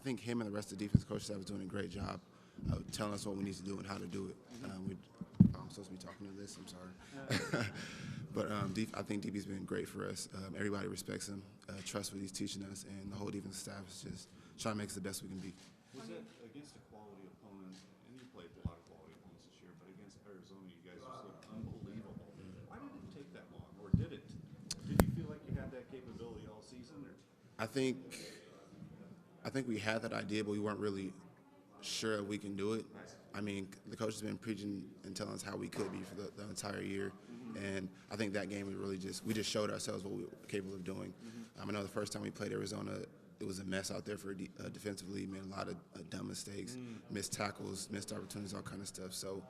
think him and the rest of the defense coach staff is doing a great job of telling us what we need to do and how to do it. I'm supposed to be talking to this. I'm sorry. But I think DB's been great for us. Everybody respects him, trusts what he's teaching us, and the whole defensive staff is just trying to make us the best we can be. Was it against a quality opponent, and you played a lot of quality opponents this year, but against Arizona, you guys just looked unbelievable. Why did it take that long, or did it? Did you feel like you had that capability all season? Or? I think we had that idea, but we weren't really sure we can do it. I mean, the coach has been preaching and telling us how we could be for the entire year, and I think that game we just showed ourselves what we were capable of doing. I know the first time we played Arizona, it was a mess out there for defensively. Made a lot of dumb mistakes, missed tackles, missed opportunities, all kind of stuff. So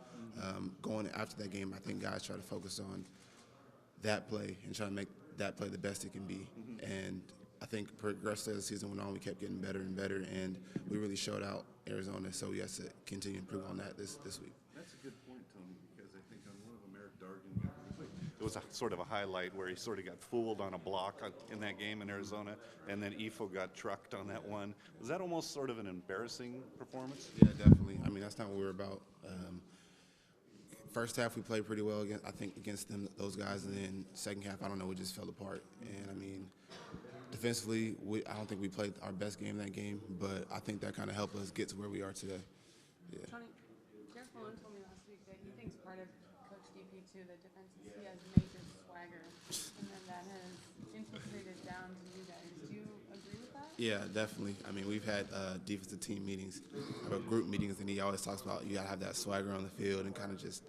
going after that game, I think guys try to focus on that play and try to make that play the best it can be. And I think progressively as the season went on, we kept getting better and better, and we really showed out Arizona. So we have to continue to improve on that this week. That's a good point, Tony, because I think on one of them, Eric Dargan, it was a sort of a highlight where he sort of got fooled on a block in that game in Arizona, and then Ifo got trucked on that one. Was that almost sort of an embarrassing performance? Yeah, definitely. I mean, that's not what we were about. First half we played pretty well against those guys, and then second half, I don't know, we just fell apart. And I mean, defensively, I don't think we played our best game that game, but I think that kind of helped us get to where we are today. Yeah. Tony, Jeff Malone told me last week that he thinks part of Coach DP too, the defense is he has major swagger, and then that has infiltrated down to you guys. Do you agree with that? Yeah, definitely. I mean, we've had defensive team meetings, group meetings, and he always talks about you gotta have that swagger on the field and kind of just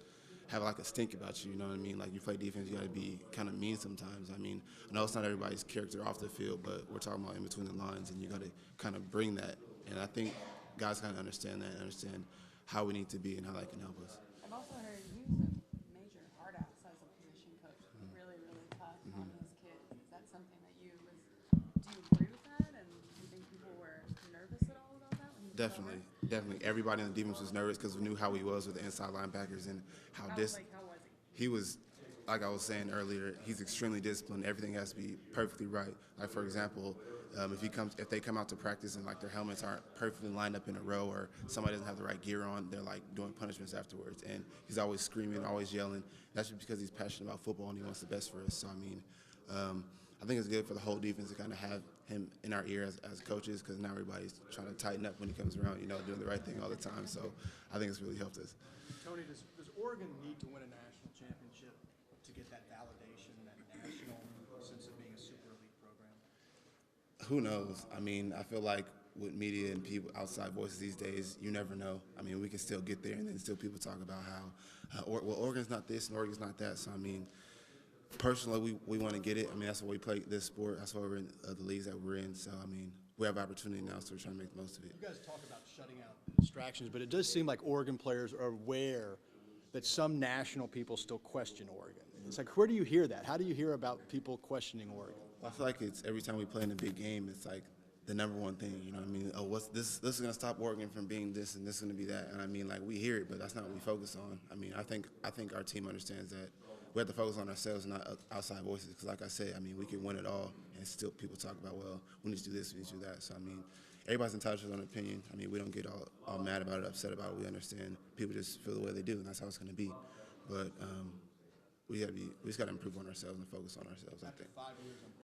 have like a stink about you, you know what I mean? Like you play defense, you got to be kind of mean sometimes. I mean, I know it's not everybody's character off the field, but we're talking about in between the lines, and you got to kind of bring that. And I think guys kind of understand that and understand how we need to be and how that can help us. I've also heard he was a major hard ass as a position coach, really, really tough on his kids. Is that something that do you agree with that? And do you think people were nervous at all about that? When Definitely. Everybody in the defense was nervous because we knew how he was with the inside linebackers and how how was he? He was, like I was saying earlier, he's extremely disciplined. Everything has to be perfectly right. Like for example, if they come out to practice and like their helmets aren't perfectly lined up in a row, or somebody doesn't have the right gear on, they're like doing punishments afterwards. And he's always screaming, always yelling. That's just because he's passionate about football and he wants the best for us. So I mean, I think it's good for the whole defense to kind of have him in our ear as coaches, because now everybody's trying to tighten up when he comes around, doing the right thing all the time. So I think it's really helped us. Tony, does Oregon need to win a national championship to get that validation, that national sense of being a super elite program? Who knows? I mean, I feel like with media and people outside voices these days, you never know. I mean, we can still get there, and then still people talk about how, Oregon's not this and Oregon's not that. So I mean, personally, we want to get it. I mean, that's why we play this sport. That's why we're in the leagues that we're in. So, I mean, we have opportunity now, so we're trying to make the most of it. You guys talk about shutting out distractions, but it does seem like Oregon players are aware that some national people still question Oregon. It's like, where do you hear that? How do you hear about people questioning Oregon? I feel like it's every time we play in a big game, it's like the number one thing, you know what I mean? Oh, what's this? This is going to stop Oregon from being this, and this is going to be that. And I mean, like, we hear it, but that's not what we focus on. I mean, I think our team understands that we have to focus on ourselves and not outside voices. Because like I said, I mean, we can win it all, and still people talk about, well, we need to do this, we need to do that. So, I mean, everybody's entitled to their own opinion. I mean, we don't get all mad about it, upset about it. We understand people just feel the way they do, and that's how it's going to be. But we just got to improve on ourselves and focus on ourselves, I think. 5 years